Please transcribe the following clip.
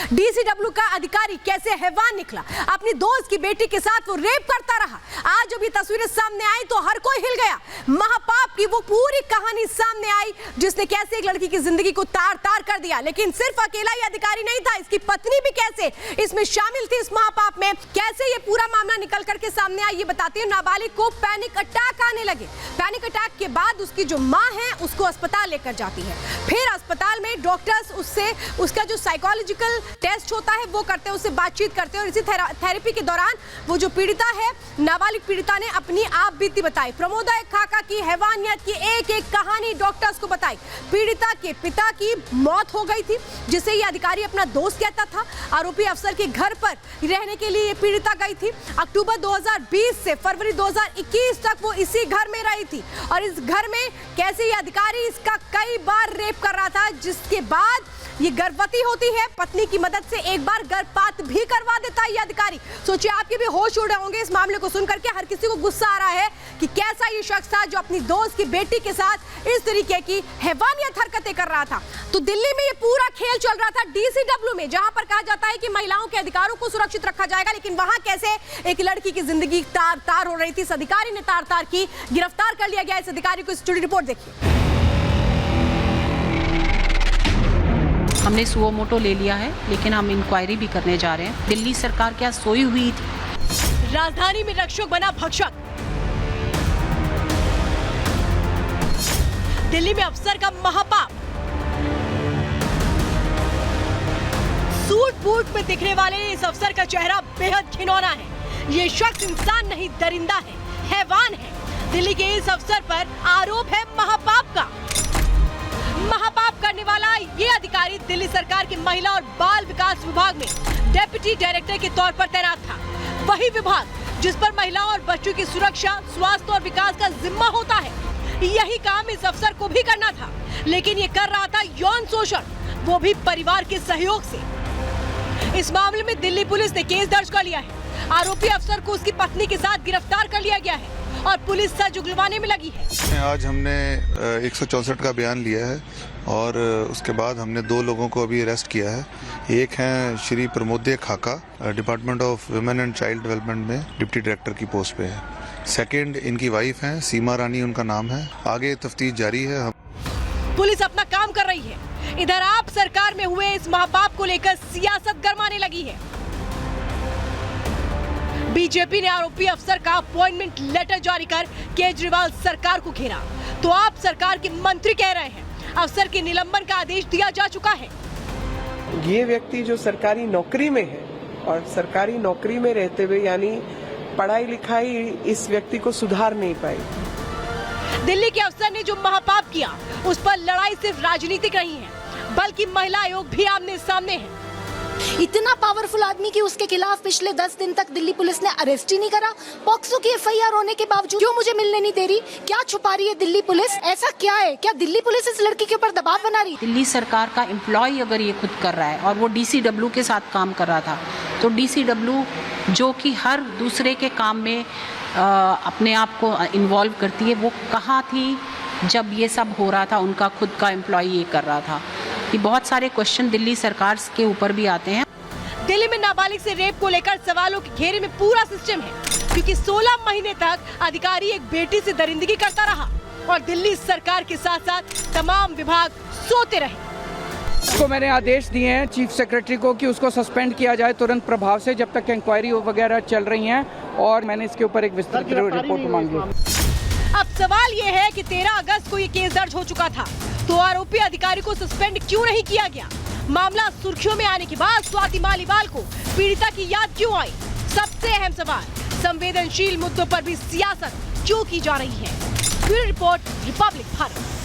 DCW का अधिकारी कैसे हैवान निकला, अपनी दोस्त की बेटी के साथ वो रेप करता रहा। आज जब ये तस्वीरें सामने आई तो हर कोई हिल गया। महापाप की वो पूरी कहानी सामने आई जिसने कैसे एक लड़की की जिंदगी को तार तार कर दिया। लेकिन सिर्फ अकेला ये अधिकारी नहीं था, इसकी पत्नी भी कैसे इसमें शामिल थी। इस महापाप में कैसे ये पूरा मामला निकल करके सामने आया, ये बताती हूँ। नाबालिग को पैनिक अटैक आने लगे। पैनिक अटैक के बाद उसकी जो माँ है उसको अस्पताल लेकर जाती है। फिर अस्पताल में डॉक्टर्स उसका जो साइकोलॉजिकल टेस्ट होता है वो करते हैं, उससे बातचीत करते हैं। और इसी थेरेपी के दौरान वो जो पीड़िता है, नाबालिग पीड़िता ने अपनी आप बीती बताई। प्रमोदा खाका की हैवानियत की एक एक कहानी डॉक्टर्स को बताई। पीड़िता के पिता की मौत हो गई थी जिसे ये अधिकारी अपना दोस्त कहता था। आरोपी अफसर के घर पर रहने के लिए ये पीड़िता गई थी। अक्टूबर 2020 से फरवरी 2021 तक वो इसी घर में रही थी। और इस घर में कैसे ये अधिकारी इसका कई बार रेप कर रहा था, जिसके बाद ये गर्भवती होती है। पत्नी की मदद से एक बार गर्भपात भी करवा देता है ये अधिकारी। सोचिए, आपके भी होश उड़ रहे होंगे इस मामले को सुनकर के। हर किसी को गुस्सा आ रहा है कि कैसा ये शख्स था जो अपनी दोस्त की बेटी के साथ इस तरीके की हैवानियत हरकतें कर रहा था। तो दिल्ली में ये पूरा खेल चल रहा था डीसीडब्ल्यू में, जहां पर कहा जाता है कि महिलाओं के अधिकारों को सुरक्षित रखा जाएगा, लेकिन वहां कैसे एक लड़की की जिंदगी तार तार हो रही थी। इस अधिकारी ने तार तार की, गिरफ्तार कर लिया गया इस अधिकारी को। स्टूडियो रिपोर्ट देखिए। हमने सुओ मोटो ले लिया है, लेकिन हम इंक्वायरी भी करने जा रहे हैं। दिल्ली सरकार क्या सोई हुई थी? राजधानी में रक्षक बना भक्षक। दिल्ली में अफसर का महापाप। सूट बूट में दिखने वाले इस अफसर का चेहरा बेहद घिनौना है। ये शख्स इंसान नहीं, दरिंदा है, हैवान है। दिल्ली के इस अफसर पर आरोप है महापाप का। महापाप करने वाला ये अधिकारी दिल्ली सरकार के महिला और बाल विकास विभाग में डेप्यूटी डायरेक्टर के तौर पर तैनात था। वही विभाग जिस पर महिलाओं और बच्चों की सुरक्षा, स्वास्थ्य और विकास का जिम्मा होता है। यही काम इस अफसर को भी करना था, लेकिन ये कर रहा था यौन शोषण, वो भी परिवार के सहयोग से। इस मामले में दिल्ली पुलिस ने केस दर्ज कर लिया है। आरोपी अफसर को उसकी पत्नी के साथ गिरफ्तार कर लिया गया है और पुलिस सच उगलवाने में लगी है। आज हमने 164 का बयान लिया है और उसके बाद हमने 2 लोगों को अभी अरेस्ट किया है। एक हैं श्री प्रमोद खाका, department of women and child development में डिप्टी डायरेक्टर की पोस्ट पे है। सेकंड इनकी वाइफ हैं, सीमा रानी उनका नाम है। आगे तफ्तीश जारी है। पुलिस अपना काम कर रही है। इधर आप सरकार में हुए इस महापाप को लेकर सियासत गरमाने लगी है। बीजेपी ने आरोपी अफसर का अपॉइंटमेंट लेटर जारी कर केजरीवाल सरकार को घेरा। तो आप सरकार के मंत्री कह रहे हैं अफसर के निलंबन का आदेश दिया जा चुका है। ये व्यक्ति जो सरकारी नौकरी में है और सरकारी नौकरी में रहते हुए यानी पढ़ाई लिखाई इस व्यक्ति को सुधार नहीं पाई। दिल्ली के अफसर ने जो महापाप किया उस पर लड़ाई सिर्फ राजनीतिक नहीं है, बल्कि महिला आयोग भी आमने सामने है। इतना पावरफुल आदमी कि उसके खिलाफ पिछले 10 दिन तक दिल्ली पुलिस ने अरेस्ट ही नहीं करा। पॉक्सो की एफआईआर होने के बावजूद क्यों मुझे मिलने नहीं दे रही? क्या छुपा रही है दिल्ली पुलिस? ऐसा क्या है? क्या दिल्ली पुलिस इस लड़की के ऊपर दबाव बना रही? दिल्ली सरकार का एम्प्लॉय अगर ये खुद कर रहा है और वो डीसीडब्ल्यू के साथ काम कर रहा था, तो डीसीडब्ल्यू जो कि हर दूसरे के काम में अपने आप को इन्वॉल्व करती है, वो कहाँ थी जब ये सब हो रहा था? उनका खुद का एम्प्लॉय ये कर रहा था। कि बहुत सारे क्वेश्चन दिल्ली सरकार के ऊपर भी आते हैं। दिल्ली में नाबालिग से रेप को लेकर सवालों के घेरे में पूरा सिस्टम है, क्योंकि 16 महीने तक अधिकारी एक बेटी से दरिंदगी करता रहा और दिल्ली सरकार के साथ साथ तमाम विभाग सोते रहे। उसको मैंने आदेश दिए हैं चीफ सेक्रेटरी को कि उसको सस्पेंड किया जाए तुरंत प्रभाव से, जब तक इंक्वायरी वगैरह चल रही हैं, और मैंने इसके ऊपर एक विस्तृत रिपोर्ट मांगी। अब सवाल ये है कि 13 अगस्त को ये केस दर्ज हो चुका था, तो आरोपी अधिकारी को सस्पेंड क्यों नहीं किया गया? मामला सुर्खियों में आने के बाद स्वाति मालीवाल को पीड़िता की याद क्यों आई? सबसे अहम सवाल, संवेदनशील मुद्दों पर भी सियासत क्यों की जा रही है? Bureau report, Republic Bharat.